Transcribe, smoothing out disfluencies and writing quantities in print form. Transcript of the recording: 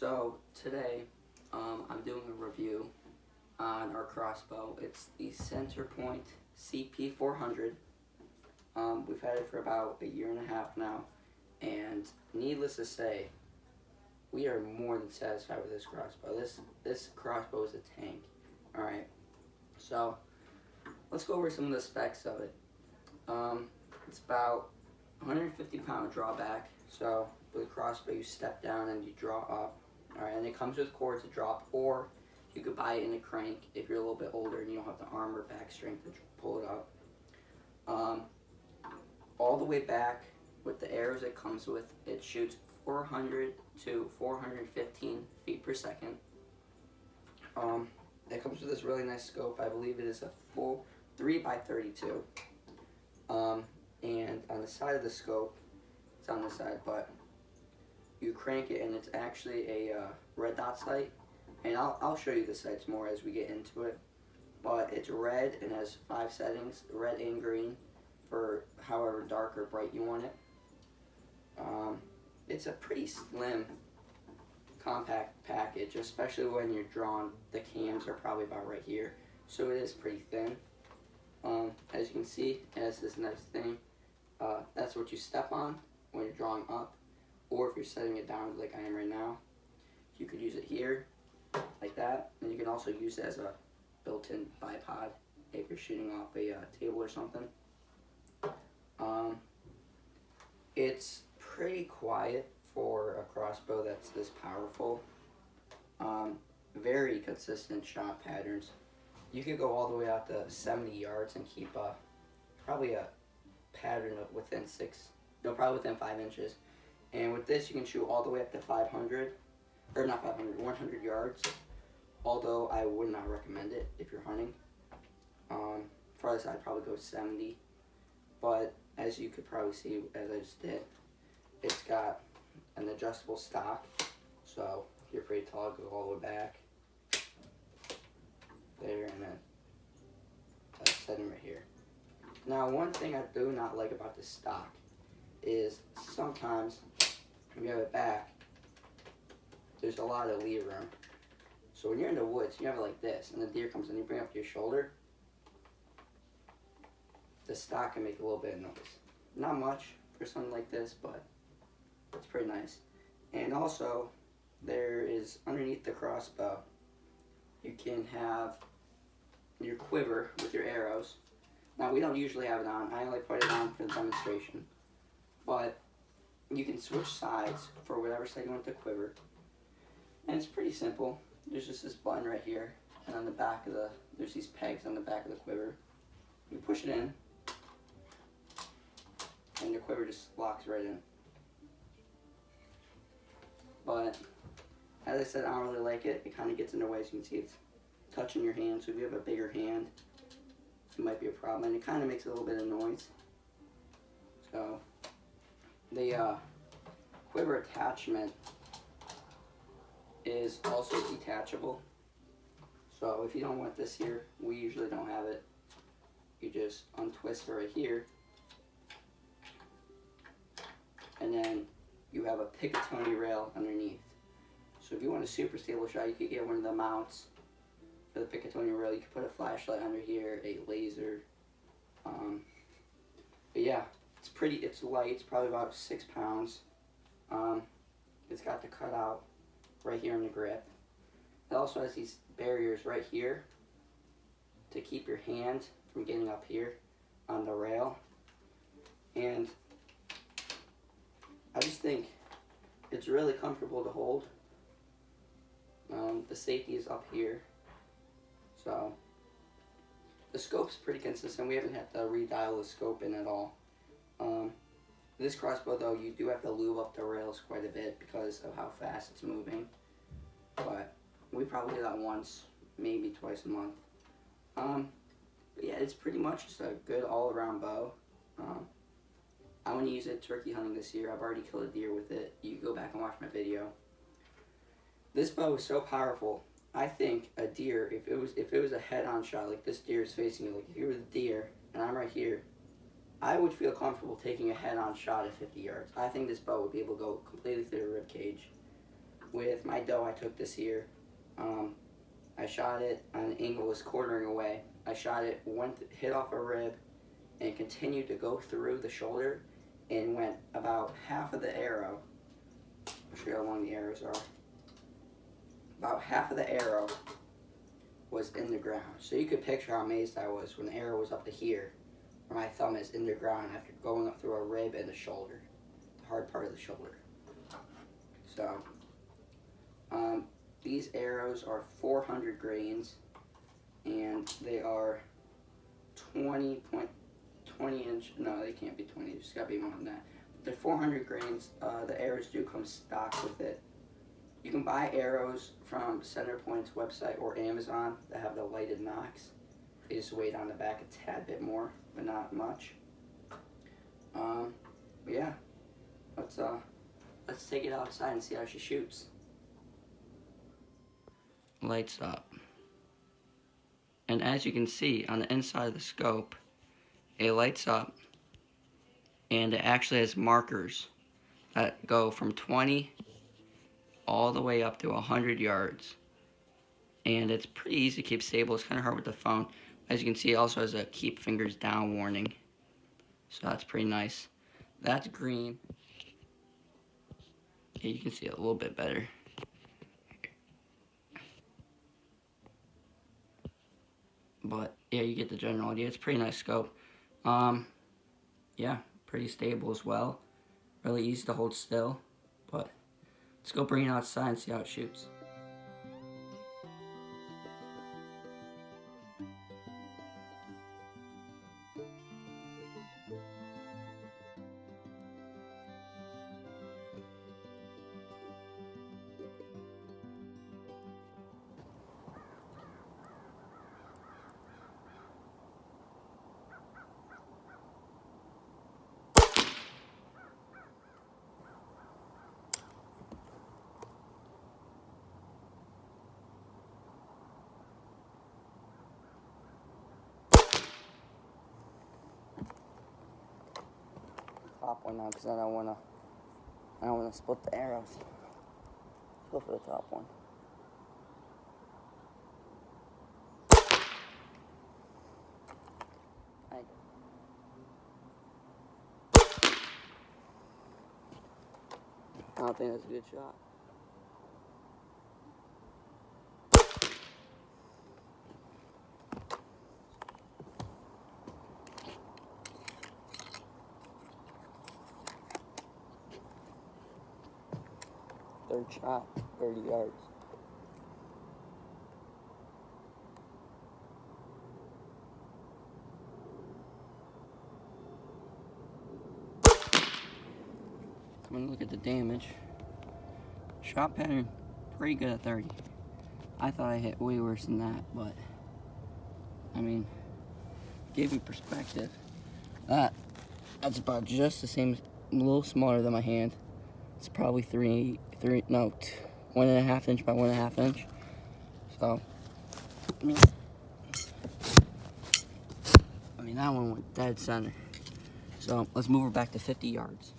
So today I'm doing a review on our crossbow. It's the Centerpoint cp400. We've had it for about a year and a half now, and needless to say, we are more than satisfied with this crossbow. This crossbow is a tank. All right, so let's go over some of the specs of it. It's about 150-pound drawback. So with a crossbow, you step down and you draw up. All right, and it comes with cords to drop, or you could buy it in a crank if you're a little bit older and you don't have the arm or back strength to pull it up. All the way back with the arrows it comes with, it shoots 400 to 415 feet per second. It comes with this really nice scope. I believe it is a full 3x32. And on the side of the scope, it's on the side, but you crank it and it's actually a red dot sight. And I'll show you the sights more as we get into it. But it's red and has 5 settings, red and green, for however dark or bright you want it. It's a pretty slim, compact package, especially when you're drawn. The cams are probably about right here, so it is pretty thin. As you can see, it has this nice thing. That's what you step on when you're drawing up, or if you're setting it down like I am right now. You could use it here, like that, and you can also use it as a built-in bipod if you're shooting off a table or something. It's pretty quiet for a crossbow that's this powerful. Very consistent shot patterns. You could go all the way out to 70 yards and keep probably a pattern of within probably within 5 inches. And with this, you can shoot all the way up to 500, or not 500, 100 yards. Although I would not recommend it if you're hunting. Farthest I'd probably go 70. But as you could probably see, as I just did, it's got an adjustable stock. So if you're pretty tall, go all the way back. There, and then that setting right here. Now, one thing I do not like about this stock is sometimes when you have it back, there's a lot of lead room. So when you're in the woods, you have it like this, and the deer comes and you bring it up to your shoulder, the stock can make a little bit of noise. Not much for something like this, but it's pretty nice. And also, there is underneath the crossbow, you can have your quiver with your arrows. Now, we don't usually have it on. I only put it on for the demonstration. But you can switch sides for whatever side you want the quiver. And it's pretty simple. There's just this button right here. And on the back of there's these pegs on the back of the quiver. You push it in, and your quiver just locks right in. But as I said, I don't really like it. It kind of gets in the way. As you can see, it's touching your hand. So if you have a bigger hand, it might be a problem. And it kind of makes a little bit of noise. So the quiver attachment is also detachable. So if you don't want this here, we usually don't have it. You just untwist it right here. And then you have a Picatinny rail underneath. So if you want a super stable shot, you could get one of the mounts for the Picatinny rail. You could put a flashlight under here, a laser. But yeah, it's light. It's probably about 6 pounds. It's got the cutout right here in the grip. It also has these barriers right here to keep your hand from getting up here on the rail. And I just think it's really comfortable to hold. The safety is up here. So the scope's pretty consistent. We haven't had to redial the scope in at all. This crossbow, though, you do have to lube up the rails quite a bit because of how fast it's moving. But we probably do that once, maybe twice a month. But yeah, it's pretty much just a good all-around bow. I want to use it turkey hunting this year. I've already killed a deer with it. You can go back and watch my video. This bow is so powerful. I think a deer, if it was a head-on shot, like this deer is facing you, like if you were the deer and I'm right here, I would feel comfortable taking a head-on shot at 50 yards. I think this bow would be able to go completely through the rib cage. with my doe I took this year. I shot it on an angle was quartering away. I shot it, hit off a rib, and continued to go through the shoulder, and went about half of the arrow. I'll show you how long the arrows are. About half of the arrow was in the ground. So you could picture how amazed I was when the arrow was up to here, where my thumb is in the ground after going up through a rib and the shoulder, the hard part of the shoulder. So, these arrows are 400 grains, and they are 20 inch, no, they can't be 20, it's gotta be more than that. They're 400 grains, the arrows do come stock with it. You can buy arrows from Centerpoint's website or Amazon that have the lighted nocks. They just weigh on the back a tad bit more, but not much. But yeah, let's take it outside and see how she shoots. Lights up. And as you can see on the inside of the scope, it lights up, and it actually has markers that go from 20 all the way up to 100 yards. And it's pretty easy to keep stable. It's kind of hard with the phone. As you can see, it also has a keep fingers down warning. So that's pretty nice. That's green. Yeah, you can see it a little bit better. But yeah, you get the general idea. It's a pretty nice scope. Yeah, pretty stable as well. Really easy to hold still. But let's go bring it outside and see how it shoots. Top one now, because I don't wanna split the arrows. Let's go for the top one. I don't think that's a good shot. Third shot, 30 yards. Come and look at the damage. Shot pattern, pretty good at 30. I thought I hit way worse than that, but I mean, give you perspective. That's about just the same, a little smaller than my hand. It's probably 1.5 inch by 1.5 inch. So, I mean that one went dead center. So let's move her back to 50 yards.